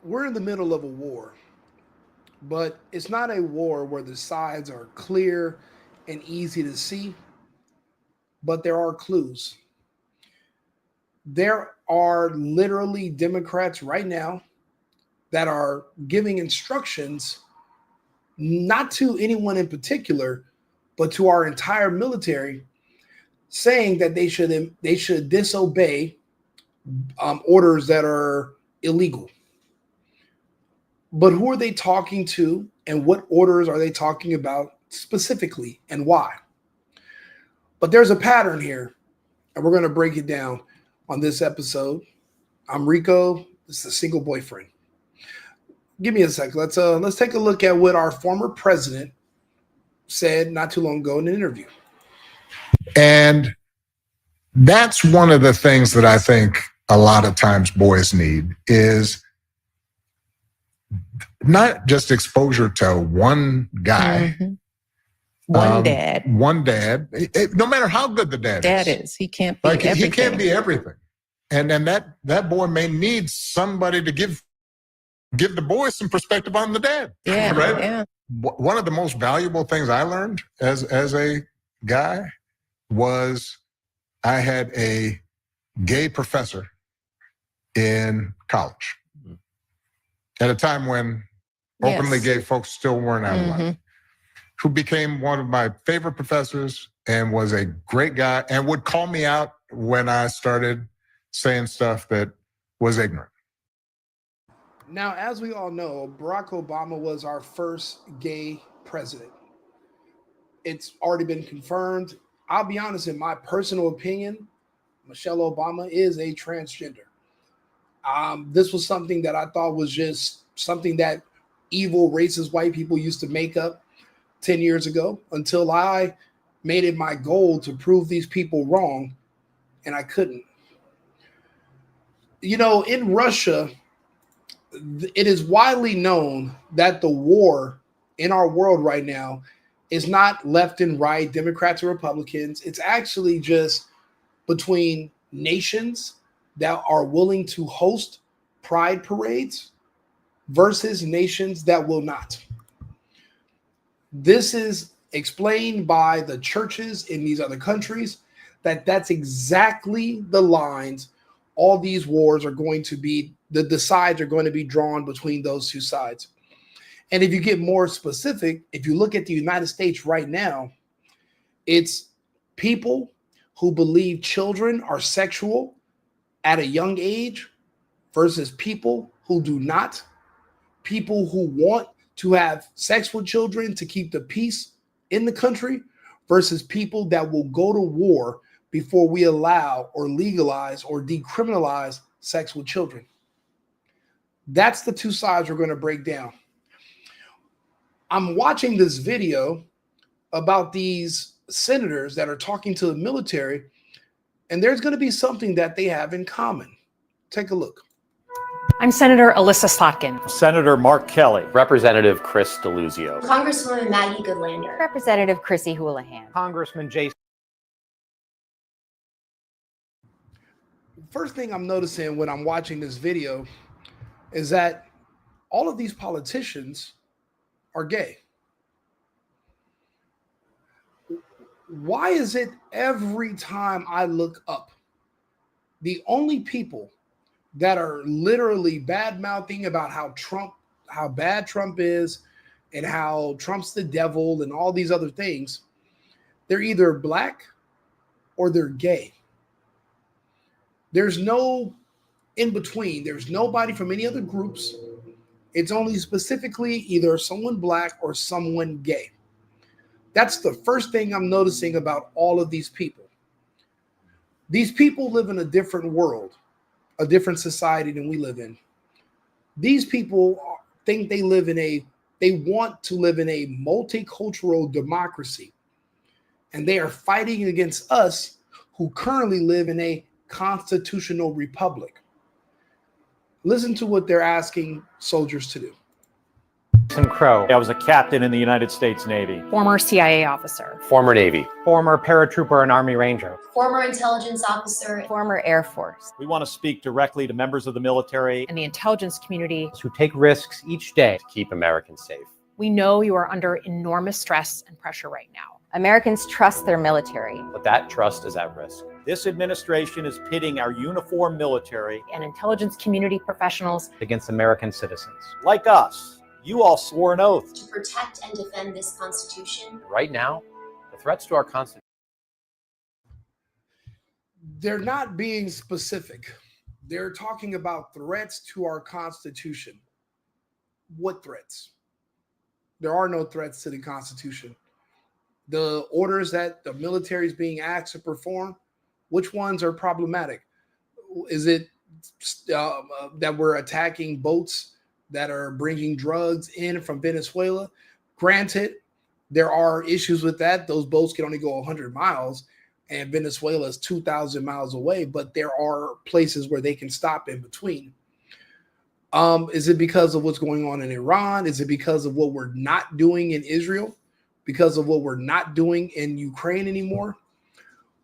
We're in the middle of a war, but it's not a war where the sides are clear and easy to see, but there are clues. There are literally Democrats right now that are giving instructions not to anyone in particular, but to our entire military, saying that they should disobey orders that are illegal. But who are they talking to, and what orders are they talking about specifically, and why? But there's a pattern here, and we're going to break it down on this episode. I'm Rico. This is a single boyfriend. Give me a sec. Let's take a look at what our former president said not too long ago in an interview. And that's one of the things that I think a lot of times boys need is not just exposure to one guy, one dad. No matter how good the dad is, he can't be everything. He can't be everything, and that boy may need somebody to give the boy some perspective on the dad. Yeah, right. Yeah. One of the most valuable things I learned as a guy was I had a gay professor in college at a time when openly gay folks still weren't out of line, who became one of my favorite professors and was a great guy and would call me out when I started saying stuff that was ignorant. Now, as we all know, Barack Obama was our first gay president. It's already been confirmed. I'll be honest, in my personal opinion, Michelle Obama is a transgender. This was something that I thought was just something that evil, racist white people used to make up 10 years ago until I made it my goal to prove these people wrong, and I couldn't. You know, in Russia, it is widely known that the war in our world right now is not left and right, Democrats or Republicans. It's actually just between nations that are willing to host pride parades versus nations that will not. This is explained by the churches in these other countries that's exactly the lines all these wars are going to be, the sides are going to be drawn between those two sides. And if you get more specific, if you look at the United States right now, it's people who believe children are sexual at a young age versus people who do not, people who want to have sex with children to keep the peace in the country versus people that will go to war before we allow or legalize or decriminalize sex with children. That's the two sides we're going to break down. I'm watching this video about these senators that are talking to the military, and there's going to be something that they have in common. Take a look. I'm Senator Alyssa Slotkin. Senator Mark Kelly. Representative Chris Deluzio. Congresswoman Maggie Goodlander. Representative Chrissy Houlihan. Congressman Jason. First thing I'm noticing when I'm watching this video is that all of these politicians are gay. Why is it every time I look up, the only people that are literally bad mouthing about how bad Trump is and how Trump's the devil and all these other things, they're either black or they're gay. There's no in between. There's nobody from any other groups. It's only specifically either someone black or someone gay. That's the first thing I'm noticing about all of these people. These people live in a different world, a different society than we live in. These people think they want to live in a multicultural democracy, and they are fighting against us who currently live in a constitutional republic. Listen to what they're asking soldiers to do. Crow. I was a captain in the United States Navy. Former CIA officer. Former Navy. Former paratrooper and Army Ranger. Former intelligence officer. Former Air Force. We want to speak directly to members of the military And the intelligence community. who take risks each day. To keep Americans safe. We know you are under enormous stress and pressure right now. Americans trust their military. But that trust is at risk. This administration is pitting our uniformed military And intelligence community professionals. against American citizens. Like us. You all swore an oath. To protect and defend this Constitution. Right now, the threats to our Constitution. They're not being specific. They're talking about threats to our Constitution. What threats? There are no threats to the Constitution. The orders that the military is being asked to perform, which ones are problematic? Is it that we're attacking boats that are bringing drugs in from Venezuela? Granted, there are issues with that. Those boats can only go 100 miles, and Venezuela is 2,000 miles away, but there are places where they can stop in between. Is it because of what's going on in Iran? Is it because of what we're not doing in Israel? Because of what we're not doing in Ukraine anymore?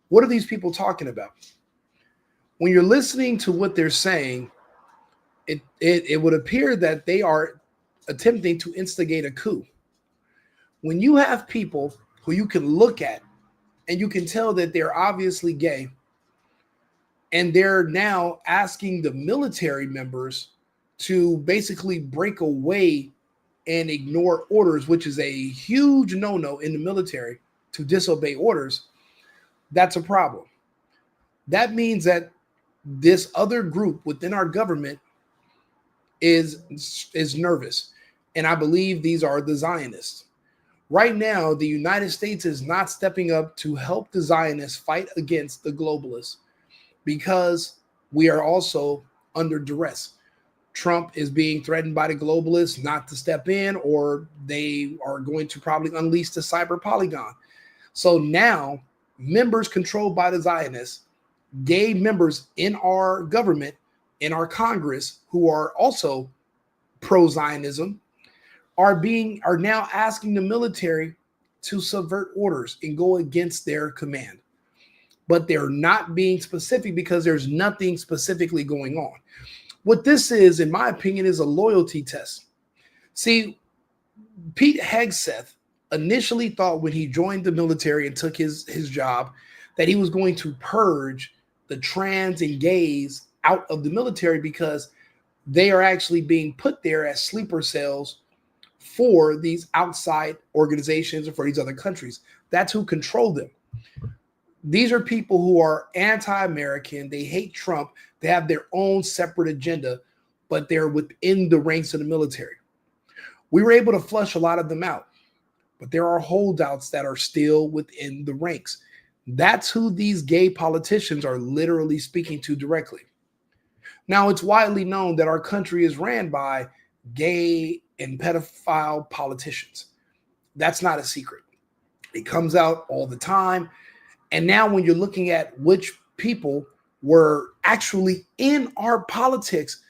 What are these people talking about? When you're listening to what they're saying, it would appear that they are attempting to instigate a coup. When you have people who you can look at and you can tell that they're obviously gay, and they're now asking the military members to basically break away and ignore orders, which is a huge no-no in the military, to disobey orders, that's a problem. That means that this other group within our government is nervous. And I believe these are the Zionists. Right now, the United States is not stepping up to help the Zionists fight against the globalists because we are also under duress. Trump is being threatened by the globalists not to step in, or they are going to probably unleash the cyber polygon. So now, members controlled by the Zionists, gay members in our government, in our Congress, who are also pro-Zionism, are now asking the military to subvert orders and go against their command. But they're not being specific because there's nothing specifically going on. What this is, in my opinion, is a loyalty test. See, Pete Hegseth initially thought when he joined the military and took his job that he was going to purge the trans and gays out of the military because they are actually being put there as sleeper cells for these outside organizations or for these other countries. That's who control them. These are people who are anti-American. They hate Trump. They have their own separate agenda, but they're within the ranks of the military. We were able to flush a lot of them out, but there are holdouts that are still within the ranks. That's who these gay politicians are literally speaking to directly. Now, it's widely known that our country is ran by gay and pedophile politicians. That's not a secret. It comes out all the time. And now when you're looking at which people were actually in our politics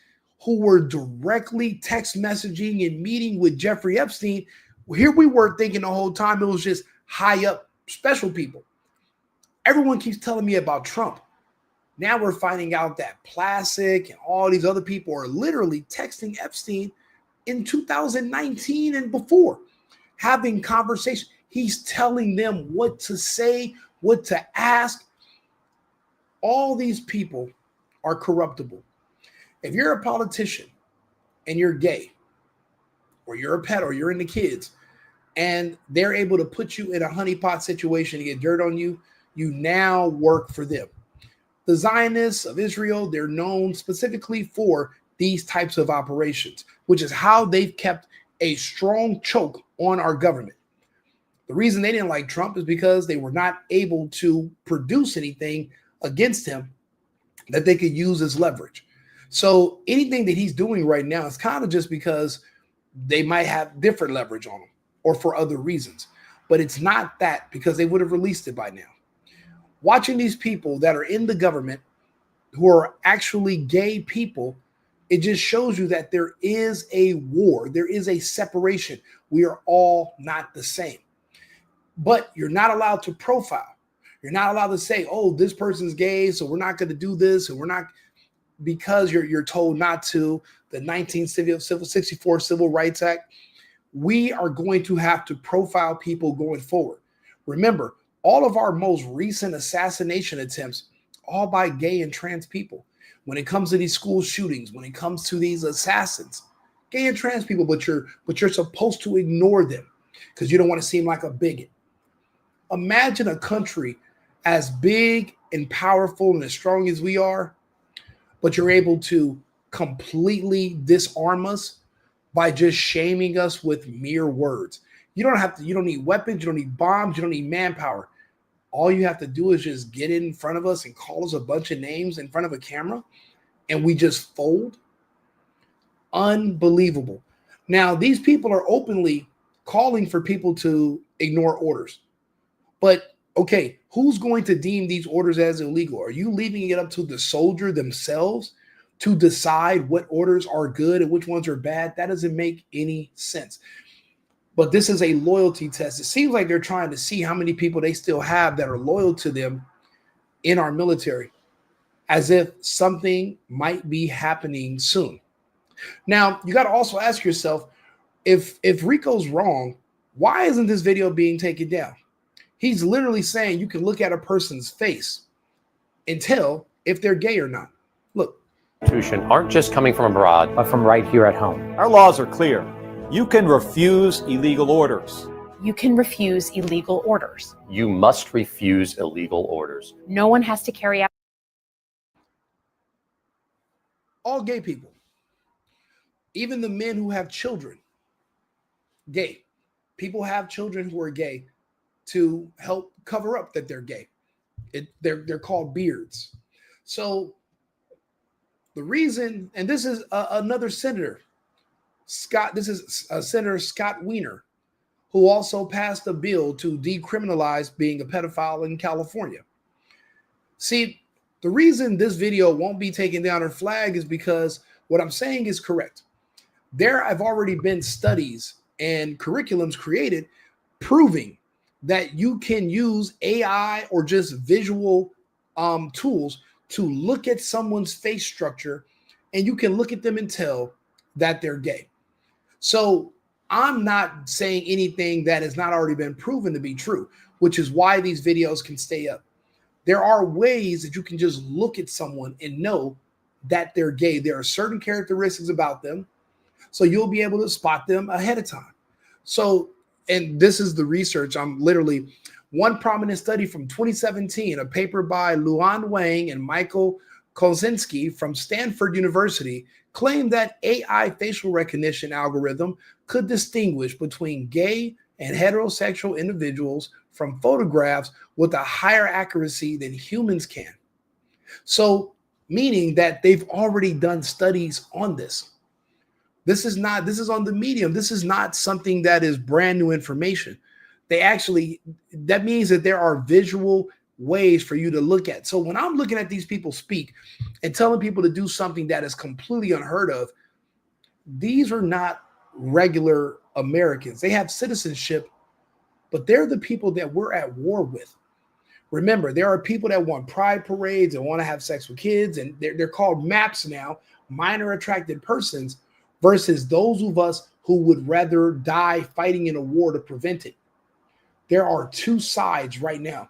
who were directly text messaging and meeting with Jeffrey Epstein, here we were thinking the whole time it was just high up special people. Everyone keeps telling me about Trump. Now we're finding out that Plasek and all these other people are literally texting Epstein in 2019 and before, having conversations. He's telling them what to say, what to ask. All these people are corruptible. If you're a politician and you're gay, or you're a pet, or you're into kids, and they're able to put you in a honeypot situation to get dirt on you, you now work for them. The Zionists of Israel, they're known specifically for these types of operations, which is how they've kept a strong choke on our government. The reason they didn't like Trump is because they were not able to produce anything against him that they could use as leverage. So anything that he's doing right now is kind of just because they might have different leverage on him or for other reasons. But it's not that, because they would have released it by now. Watching these people that are in the government who are actually gay people It just shows you that there is a war. There is a separation. We are all not the same. But you're not allowed to profile. You're not allowed to say, oh, this person's gay, so we're not going to do this, and we're not, because you're told not to. The 1964 Civil Rights Act. We are going to have to profile people going forward. Remember, all of our most recent assassination attempts, all by gay and trans people. When it comes to these school shootings, when it comes to these assassins, gay and trans people, but you're supposed to ignore them because you don't want to seem like a bigot. Imagine a country as big and powerful and as strong as we are, but you're able to completely disarm us by just shaming us with mere words. You don't need weapons, you don't need bombs, you don't need manpower. All you have to do is just get in front of us and call us a bunch of names in front of a camera, and we just fold. Unbelievable. Now, these people are openly calling for people to ignore orders. But, okay, who's going to deem these orders as illegal? Are you leaving it up to the soldier themselves to decide what orders are good and which ones are bad? That doesn't make any sense. But this is a loyalty test. It seems like they're trying to see how many people they still have that are loyal to them in our military, as if something might be happening soon. Now, you got to also ask yourself, if Rico's wrong, why isn't this video being taken down? He's literally saying you can look at a person's face and tell if they're gay or not. Look. Aren't just coming from abroad, But from right here at home. Our laws are clear. You can refuse illegal orders. You can refuse illegal orders. you must refuse illegal orders. No one has to carry out. All gay people, even the men who have children, gay. People have children who are gay to help cover up that they're gay. They're called beards. So the reason, and this is another senator, Senator Scott Wiener, who also passed a bill to decriminalize being a pedophile in California. See, the reason this video won't be taken down or flagged is because what I'm saying is correct. There have already been studies and curriculums created proving that you can use AI or just visual tools to look at someone's face structure, and you can look at them and tell that they're gay. So I'm not saying anything that has not already been proven to be true, which is why these videos can stay up. There are ways that you can just look at someone and know that they're gay. There are certain characteristics about them, so you'll be able to spot them ahead of time. So, and this is the research. One prominent study from 2017, a paper by Luan Wang and Michael Kosinski from Stanford University, claimed that AI facial recognition algorithm could distinguish between gay and heterosexual individuals from photographs with a higher accuracy than humans can. So, meaning that they've already done studies on this. This is on the Medium. This is not something that is brand new information. That means that there are visual ways for you to look at. So when I'm looking at these people speak and telling people to do something that is completely unheard of, these are not regular Americans. They have citizenship, but they're the people that we're at war with. Remember, there are people that want pride parades and want to have sex with kids, and they're called MAPs now, minor attracted persons, versus those of us who would rather die fighting in a war to prevent it. There are two sides right now.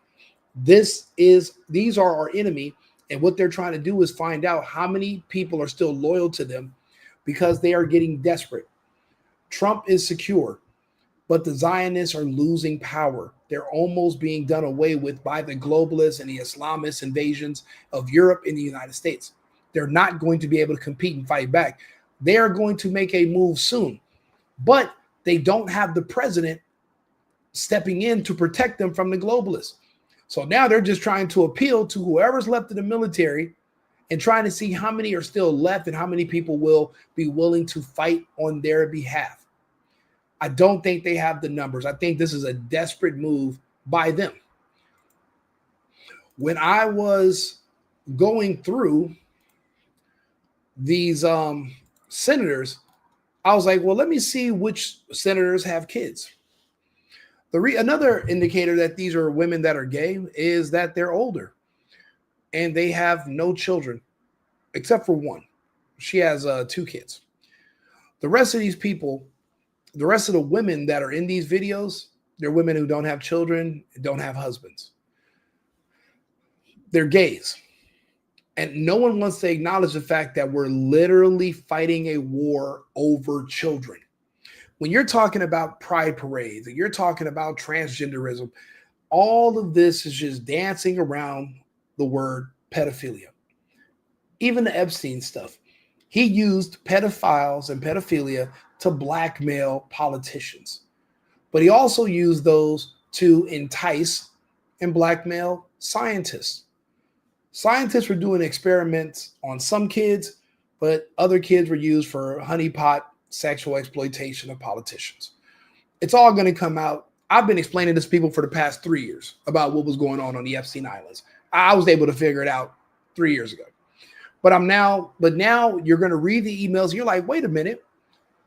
These are our enemy, and what they're trying to do is find out how many people are still loyal to them because they are getting desperate. Trump is secure, but the Zionists are losing power. They're almost being done away with by the globalists and the Islamist invasions of Europe and the United States. They're not going to be able to compete and fight back. They are going to make a move soon, but they don't have the president stepping in to protect them from the globalists. So now they're just trying to appeal to whoever's left in the military and trying to see how many are still left and how many people will be willing to fight on their behalf. I don't think they have the numbers. I think this is a desperate move by them. When I was going through these senators, I was like, well, let me see which senators have kids. Another indicator that these are women that are gay is that they're older and they have no children except for one. She has 2 kids. The rest of these people, the rest of the women that are in these videos, they're women who don't have children, don't have husbands. They're gays. And no one wants to acknowledge the fact that we're literally fighting a war over children. When you're talking about pride parades and you're talking about transgenderism, all of this is just dancing around the word pedophilia. Even the Epstein stuff. He used pedophiles and pedophilia to blackmail politicians. But he also used those to entice and blackmail scientists. Scientists were doing experiments on some kids, but other kids were used for honeypot sexual exploitation of politicians. It's all going to come out. I've been explaining this to people for the past 3 years about what was going on the Epstein Islands. I was able to figure it out 3 years ago. But now you're going to read the emails and you're like, wait a minute.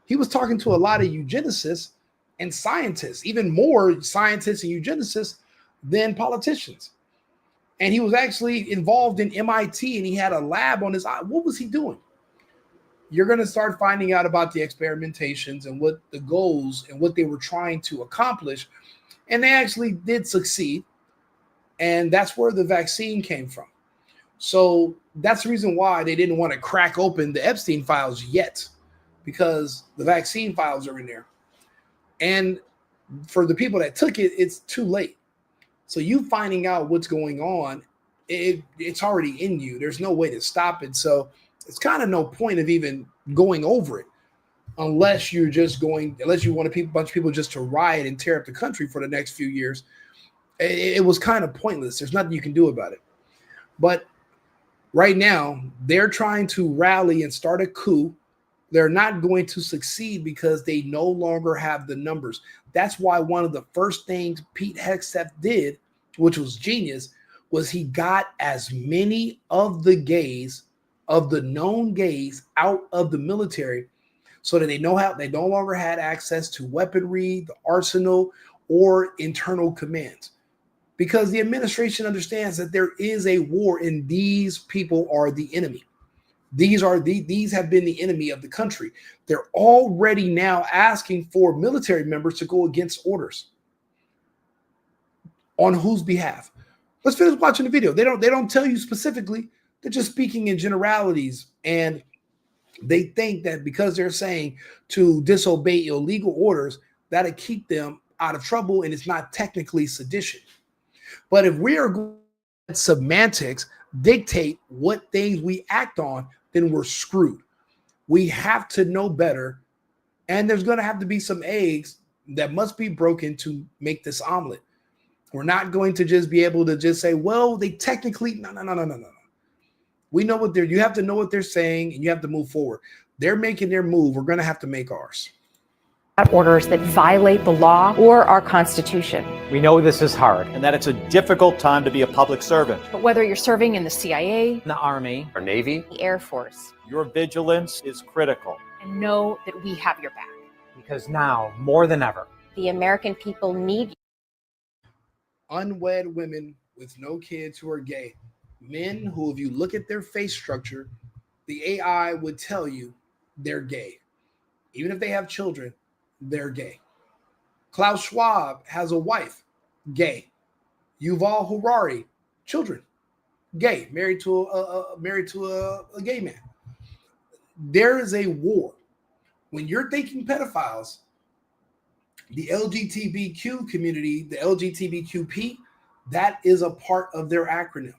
He was talking to a lot of eugenicists and scientists, even more scientists and eugenicists than politicians. And he was actually involved in MIT and he had a lab on his eye. What was he doing? You're going to start finding out about the experimentations and what the goals and what they were trying to accomplish. And they actually did succeed. And that's where the vaccine came from. So that's the reason why they didn't want to crack open the Epstein files yet, because the vaccine files are in there. And for the people that took it, it's too late. So you finding out what's going on, it's already in you. There's no way to stop it. So it's kind of no point of even going over it unless you want a bunch of people just to riot and tear up the country for the next few years. It was kind of pointless. There's nothing you can do about it. But right now, they're trying to rally and start a coup. They're not going to succeed because they no longer have the numbers. That's why one of the first things Pete Hegseth did, which was genius, was he got as many of the gays, of the known gays, out of the military so that they no longer had access to weaponry, the arsenal, or internal commands. Because the administration understands that there is a war and these people are the enemy. These have been the enemy of the country. They're already now asking for military members to go against orders. On whose behalf? Let's finish watching the video. They don't tell you specifically. They're just speaking in generalities. And they think that because they're saying to disobey illegal orders, that'll keep them out of trouble and it's not technically sedition. But if we are going to let semantics dictate what things we act on, then we're screwed. We have to know better. And there's going to have to be some eggs that must be broken to make this omelet. We're not going to just be able to just say, well, they technically, no. We know you have to know what they're saying and you have to move forward. They're making their move. We're going to have to make ours. Orders that violate the law. Or our Constitution. We know this is hard and that it's a difficult time to be a public servant. But whether you're serving in the CIA, The Army, Our Navy, The Air Force. your vigilance is critical. and know that we have your back. Because now, more than ever, The American people need you. Unwed women with no kids who are gay. Men who, if you look at their face structure, the AI would tell you they're gay. Even if they have children, they're gay. Klaus Schwab has a wife, gay. Yuval Harari, children, gay, married to a gay man. There is a war. When you're thinking pedophiles, the LGBTQ community, the LGBTQP, that is a part of their acronym.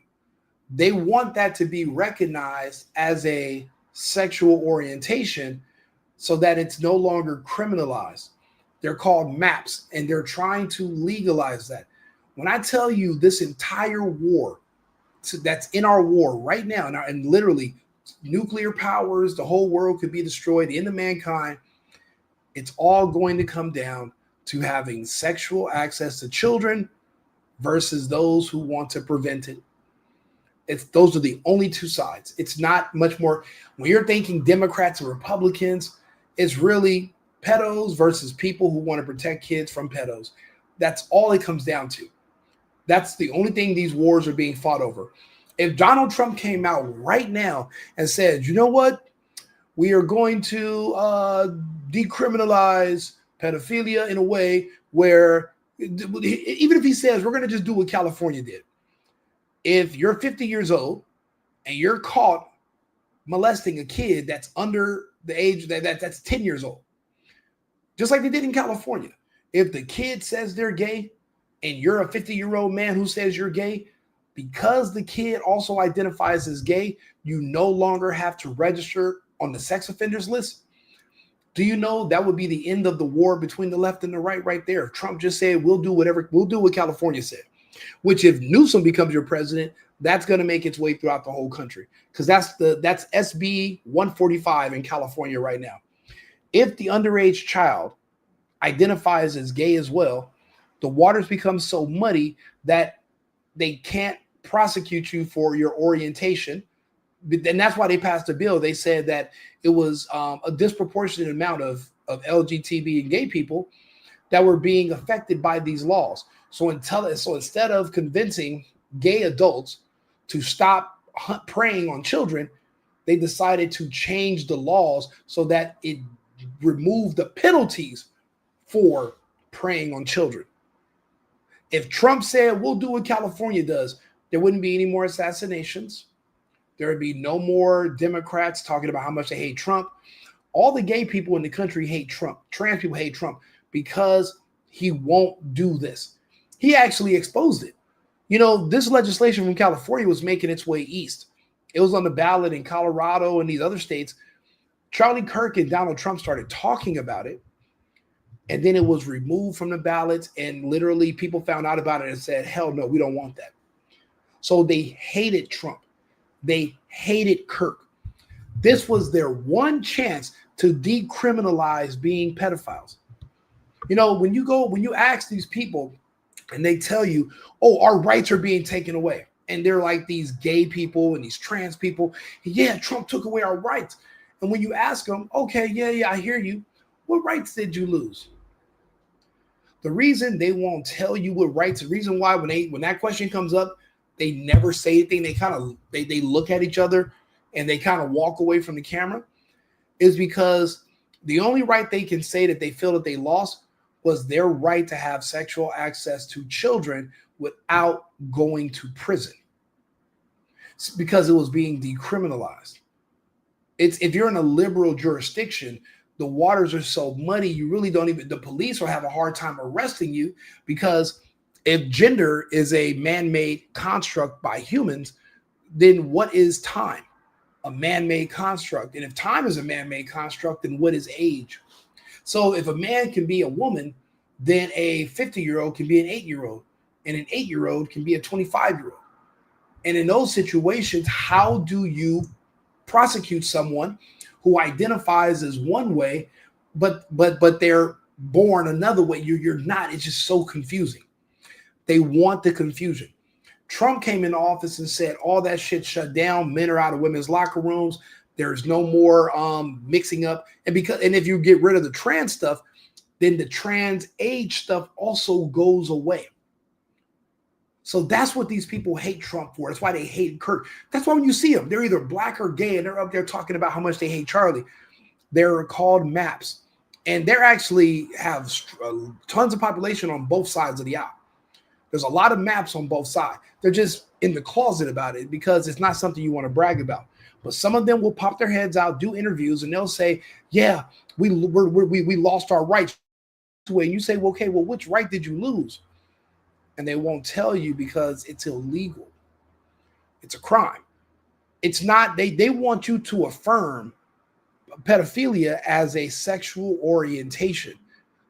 They want that to be recognized as a sexual orientation so that it's no longer criminalized. They're called MAPs, and they're trying to legalize that. When I tell you this entire war that's in our war right now, and literally nuclear powers, the whole world could be destroyed, the end of mankind, it's all going to come down to having sexual access to children versus those who want to prevent it. Those are the only two sides. It's not much more. When you're thinking Democrats and Republicans, it's really pedos versus people who want to protect kids from pedos. That's all it comes down to. That's the only thing these wars are being fought over. If Donald Trump came out right now and said, you know what? We are going to decriminalize pedophilia in a way where, even if he says we're going to just do what California did. If you're 50 years old and you're caught molesting a kid that's under the age that's 10 years old, just like they did in California, if the kid says they're gay and you're a 50-year-old man who says you're gay, because the kid also identifies as gay, you no longer have to register on the sex offenders list. Do you know that would be the end of the war between the left and the right there? If Trump just said, we'll do what California said, which if Newsom becomes your president, that's going to make its way throughout the whole country, because that's SB 145 in California right now. If the underage child identifies as gay as well, the waters become so muddy that they can't prosecute you for your orientation. And that's why they passed a bill. They said that it was a disproportionate amount of LGBT and gay people that were being affected by these laws. So instead of convincing gay adults to stop preying on children, they decided to change the laws so that it removed the penalties for preying on children. If Trump said, we'll do what California does, there wouldn't be any more assassinations. There would be no more Democrats talking about how much they hate Trump. All the gay people in the country hate Trump. Trans people hate Trump because he won't do this. He actually exposed it. You know, this legislation from California was making its way east. It was on the ballot in Colorado and these other states. Charlie Kirk and Donald Trump started talking about it, and then it was removed from the ballots, and literally people found out about it and said, hell no, we don't want that. So they hated Trump. They hated Kirk. This was their one chance to decriminalize being pedophiles. You know, when you ask these people and they tell you, oh, our rights are being taken away, and they're like these gay people and these trans people, yeah, Trump took away our rights. And when you ask them, okay, yeah, I hear you. What rights did you lose? The reason they won't tell you what rights, the reason why when that question comes up, they never say anything. They look at each other and they kind of walk away from the camera, is because the only right they can say that they feel that they lost was their right to have sexual access to children without going to prison. It's because it was being decriminalized. If you're in a liberal jurisdiction, the waters are so muddy, you really don't even, the police will have a hard time arresting you, because if gender is a man-made construct by humans, then what is time? A man-made construct. And if time is a man-made construct, then what is age? So if a man can be a woman, then a 50-year-old can be an 8-year-old, and an 8-year-old can be a 25-year-old. And in those situations, how do you prosecute someone who identifies as one way, but they're born another way? You're not. It's just so confusing. They want the confusion. Trump came into office and said all that shit shut down. Men are out of women's locker rooms. There's no more mixing up. And if you get rid of the trans stuff, then the trans age stuff also goes away. So that's what these people hate Trump for. That's why they hate Kirk. That's why when you see them, they're either black or gay, and they're up there talking about how much they hate Charlie. They're called MAPs. And they're actually have tons of population on both sides of the aisle. There's a lot of MAPs on both sides. They're just in the closet about it because it's not something you want to brag about. But some of them will pop their heads out, do interviews, and they'll say, yeah, we lost our rights. And you say, well, okay, well, which right did you lose? And they won't tell you because it's illegal. It's a crime. It's not, they want you to affirm pedophilia as a sexual orientation.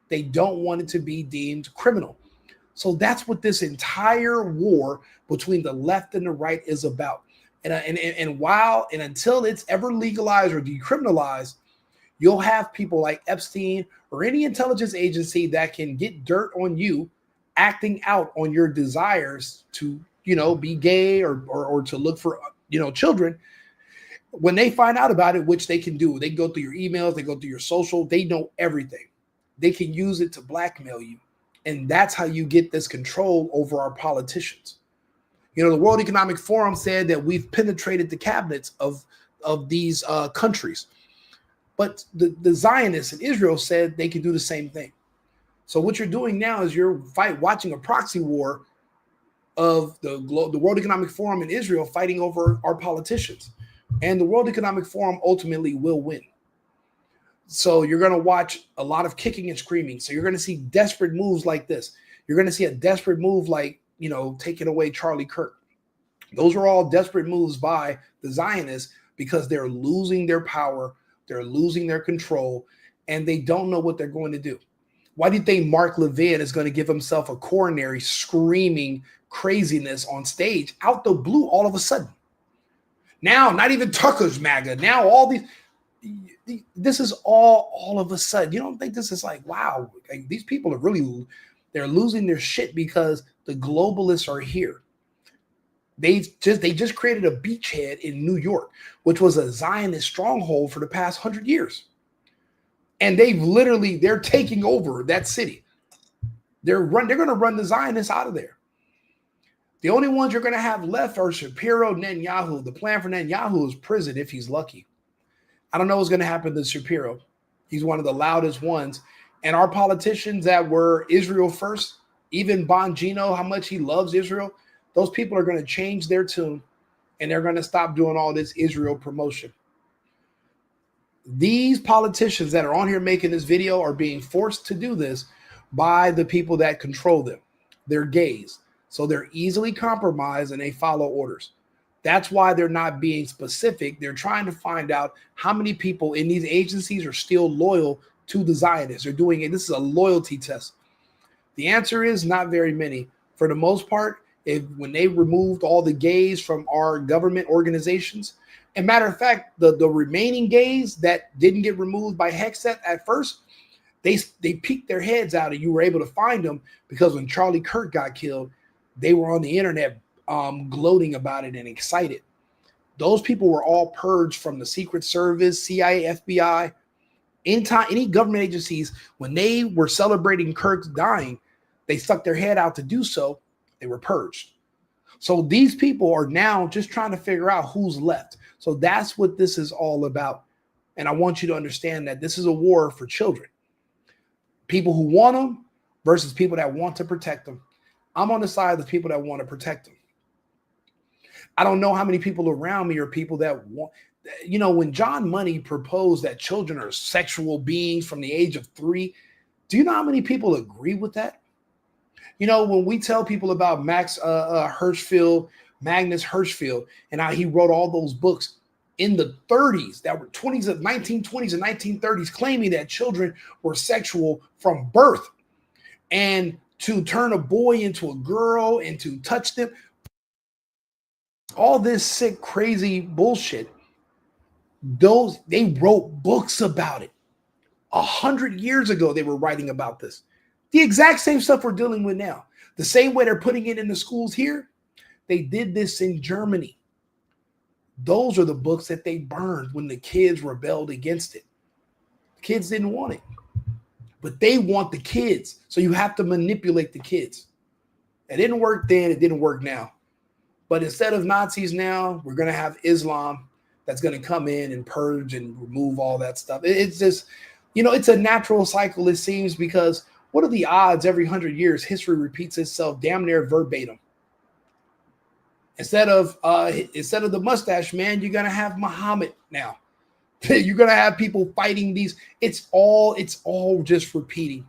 They don't want it to be deemed criminal. So that's what this entire war between the left and the right is about. And until it's ever legalized or decriminalized, you'll have people like Epstein or any intelligence agency that can get dirt on you, acting out on your desires to, be gay or to look for, children. When they find out about it, which they can do, they go through your emails, they go through your social, they know everything. They can use it to blackmail you. And that's how you get this control over our politicians. The World Economic Forum said that we've penetrated the cabinets of these countries. But the Zionists in Israel said they can do the same thing. So what you're doing now is you're watching a proxy war of the World Economic Forum in Israel fighting over our politicians. And the World Economic Forum ultimately will win. So you're going to watch a lot of kicking and screaming. So you're going to see desperate moves like this. You're going to see a desperate move like, taking away Charlie Kirk. Those are all desperate moves by the Zionists because they're losing their power, they're losing their control, and they don't know what they're going to do. Why do you think Mark Levin is going to give himself a coronary screaming craziness on stage out the blue all of a sudden? Now, not even Tucker's MAGA. Now this is all of a sudden. You don't think this is like, wow, like these people are they're losing their shit because the globalists are here. They just created a beachhead in New York, which was a Zionist stronghold for the past 100 years. And they're taking over that city. They're going to run the Zionists out of there. The only ones you're going to have left are Shapiro, Netanyahu. The plan for Netanyahu is prison if he's lucky. I don't know what's going to happen to Shapiro. He's one of the loudest ones. And our politicians that were Israel first, even Bongino, how much he loves Israel, those people are going to change their tune and they're going to stop doing all this Israel promotion. These politicians that are on here making this video are being forced to do this by the people that control them. They're gays. So they're easily compromised and they follow orders. That's why they're not being specific. They're trying to find out how many people in these agencies are still loyal to the Zionists. They're doing it. This is a loyalty test. The answer is not very many. For the most part, when they removed all the gays from our government organizations, and matter of fact, the remaining gays that didn't get removed by Hexet at first, they peeked their heads out and you were able to find them because when Charlie Kirk got killed, they were on the internet gloating about it and excited. Those people were all purged from the Secret Service, CIA, FBI, any government agencies. When they were celebrating Kirk's dying, they stuck their head out to do so. They were purged. So these people are now just trying to figure out who's left. So that's what this is all about. And I want you to understand that this is a war for children. People who want them versus people that want to protect them. I'm on the side of the people that want to protect them. I don't know how many people around me are people that want, when John Money proposed that children are sexual beings from the age of 3, do you know how many people agree with that? When we tell people about Magnus Hirschfeld, and how he wrote all those books in the 30s that were 1920s and 1930s, claiming that children were sexual from birth, and to turn a boy into a girl and to touch them, all this sick, crazy bullshit. They wrote books about it. 100 years ago, they were writing about this. The exact same stuff we're dealing with now. The same way they're putting it in the schools here, they did this in Germany. Those are the books that they burned when the kids rebelled against it. The kids didn't want it, but they want the kids. So you have to manipulate the kids. It didn't work then. It didn't work now. But instead of Nazis now, we're going to have Islam that's going to come in and purge and remove all that stuff. It's just, it's a natural cycle, it seems, because what are the odds every 100 years history repeats itself damn near verbatim? Instead of the mustache man, you're going to have Muhammad now. You're going to have people fighting these. It's all just repeating.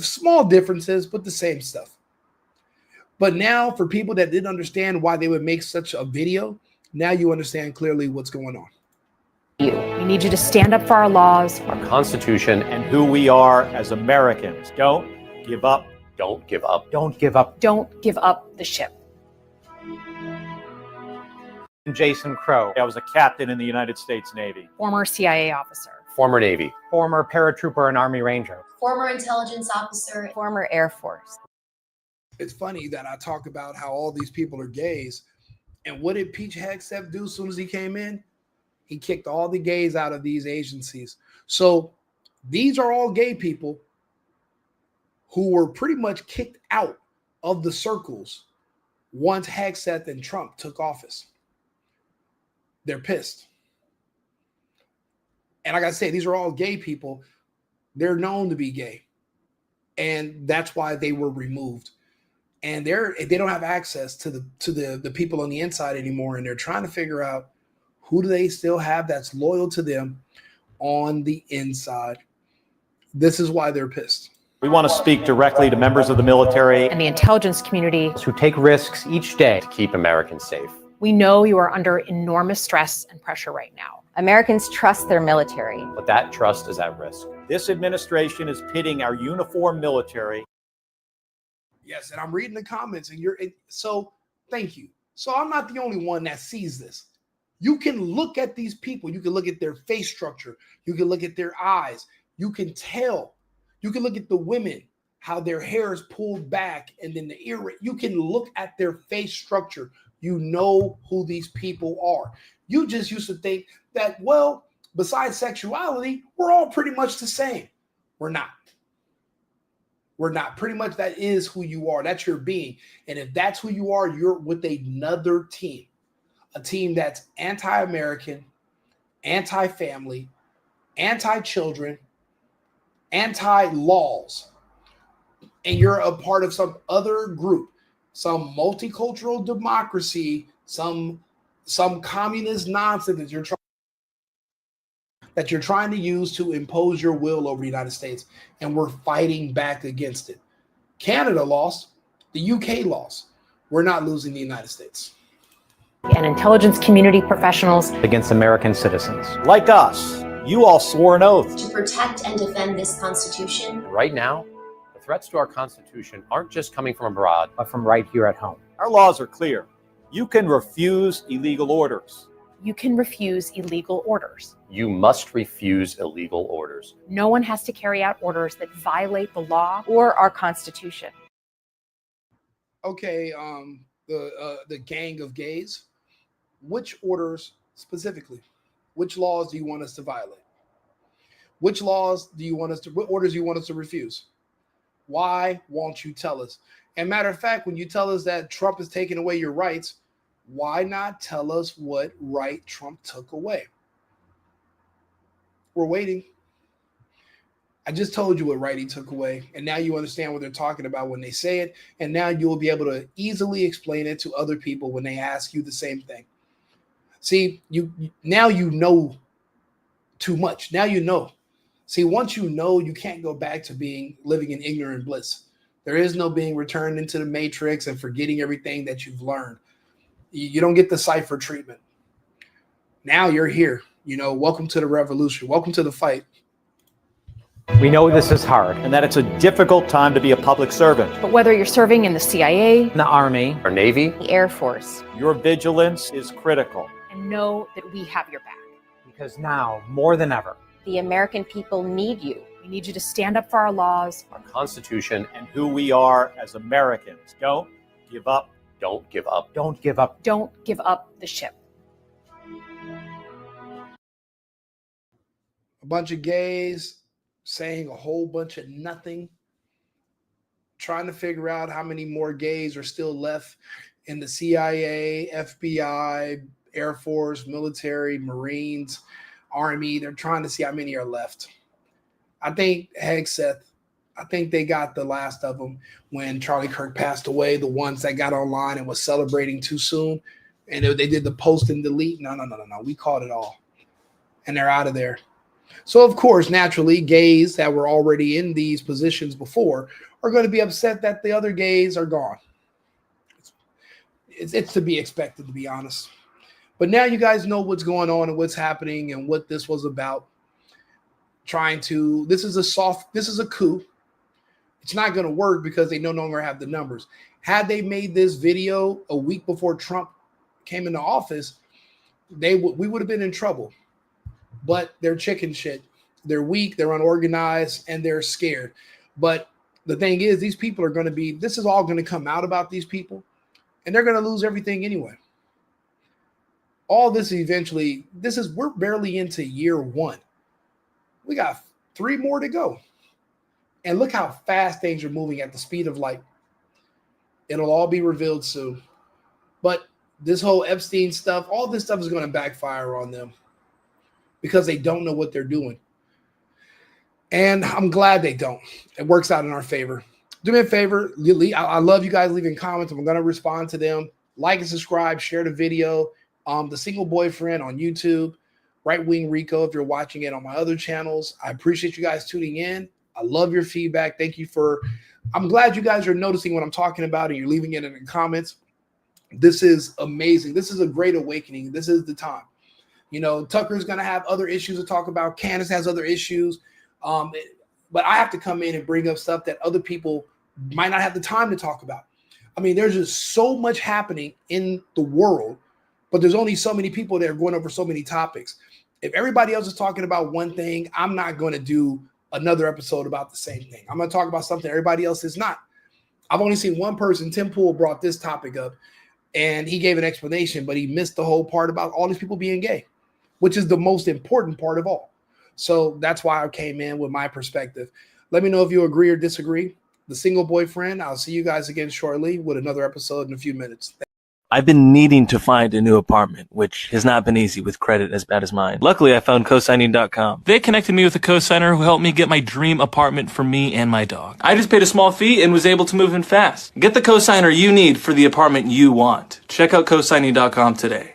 Small differences, but the same stuff. But now for people that didn't understand why they would make such a video, now you understand clearly what's going on. We need you to stand up for our laws, Our Constitution, And who we are as Americans. Don't give up. don't give up. Don't give up. don't give up the ship. Jason Crow, I was a captain in the United States Navy. Former CIA officer. Former Navy. former paratrooper and Army Ranger. Former intelligence officer. Former Air Force. It's funny that I talk about how all these people are gays. And what did Peach Hegseth do as soon as he came in? He kicked all the gays out of these agencies. So these are all gay people who were pretty much kicked out of the circles once Hegseth and Trump took office. They're pissed. And like I say, these are all gay people. They're known to be gay. And that's why they were removed. And they don't have access to the people on the inside anymore. And they're trying to figure out who do they still have that's loyal to them on the inside. This is why they're pissed. We want to speak directly to members of the military And the intelligence community. Who take risks each day. To keep Americans safe. We know you are under enormous stress and pressure right now. Americans trust their military. But that trust is at risk. This administration is pitting our uniformed military. Yes, and I'm reading the comments, and so thank you. So I'm not the only one that sees this. You can look at these people. You can look at their face structure. You can look at their eyes. You can tell. You can look at the women, how their hair is pulled back, and then the ear. You can look at their face structure. You know who these people are. You just used to think that, well, besides sexuality, we're all pretty much the same. We're not. We're not. Pretty much that is who you are. That's your being. And if that's who you are, you're with another team, a team that's anti-American, anti-family, anti-children, anti-laws. And you're a part of some other group, some multicultural democracy, some communist nonsense that you're trying to use to impose your will over the United States, and we're fighting back against it. Canada lost, the UK lost. We're not losing the United States. And intelligence community professionals. Against American citizens. Like us, you all swore an oath. To protect and defend this Constitution. Right now, the threats to our Constitution aren't just coming from abroad. But from right here at home. Our laws are clear. You can refuse illegal orders. You can refuse illegal orders. You must refuse illegal orders. No one has to carry out orders that violate the law. Or our Constitution. Okay, the gang of gays. Which orders specifically? Which laws do you want us to violate? Which laws do you want us to? What orders do you want us to refuse? Why won't you tell us? And matter of fact, when you tell us that Trump is taking away your rights, why not tell us what right Trump took away? We're waiting. I just told you what right he took away, and now you understand what they're talking about when they say it, and now you will be able to easily explain it to other people when they ask you the same thing. See, now you know too much. Now you know. See, once you know, you can't go back to living in ignorant bliss. There is no being returned into the matrix and forgetting everything that you've learned. You don't get the cipher treatment. Now you're here. Welcome to the revolution. Welcome to the fight. We know this is hard. And that it's a difficult time to be a public servant. But whether you're serving in the CIA, The Army. Our Navy. The Air Force. Your vigilance is critical. and know that we have your back. Because now, more than ever, The American people need you. We need you to stand up for our laws. Our Constitution. And who we are as Americans. Don't give up. Don't give up. don't give up. Don't give up the ship. A bunch of gays saying a whole bunch of nothing, trying to figure out how many more gays are still left in the CIA, FBI, Air Force, military, Marines, Army. They're trying to see how many are left. I think Hegseth, I think they got the last of them when Charlie Kirk passed away, the ones that got online and was celebrating too soon. And they did the post and delete. No. We caught it all. And they're out of there. So, of course, naturally, gays that were already in these positions before are going to be upset that the other gays are gone. It's to be expected, to be honest. But now you guys know what's going on and what's happening and what this was about. This is a coup. It's not going to work because they no longer have the numbers. Had they made this video a week before Trump came into office, we would have been in trouble. But they're chicken shit. They're weak, they're unorganized, and they're scared. But the thing is, these people are going to be, this is all going to come out about these people, and they're going to lose everything anyway. All this eventually, we're barely into year 1. We got 3 more to go. And look how fast things are moving at the speed of light. It'll all be revealed soon. But this whole Epstein stuff, all this stuff is going to backfire on them because they don't know what they're doing. And I'm glad they don't. It works out in our favor. Do me a favor. I love you guys leaving comments. I'm going to respond to them. Like and subscribe. Share the video. The Single Boyfriend on YouTube. Right Wing Rico if you're watching it on my other channels. I appreciate you guys tuning in. I love your feedback. Thank you I'm glad you guys are noticing what I'm talking about and you're leaving it in the comments. This is amazing. This is a great awakening. This is the time. You know, Tucker's going to have other issues to talk about. Candace has other issues. But I have to come in and bring up stuff that other people might not have the time to talk about. I mean, there's just so much happening in the world, but there's only so many people that are going over so many topics. If everybody else is talking about one thing, I'm not going to do another episode about the same thing. I'm going to talk about something everybody else is not. I've only seen one person, Tim Pool, brought this topic up, and he gave an explanation, but he missed the whole part about all these people being gay, which is the most important part of all. So that's why I came in with my perspective. Let me know if you agree or disagree. The Single Boyfriend. I'll see you guys again shortly with another episode in a few minutes. I've been needing to find a new apartment, which has not been easy with credit as bad as mine. Luckily, I found cosigning.com. They connected me with a cosigner who helped me get my dream apartment for me and my dog. I just paid a small fee and was able to move in fast. Get the cosigner you need for the apartment you want. Check out cosigning.com today.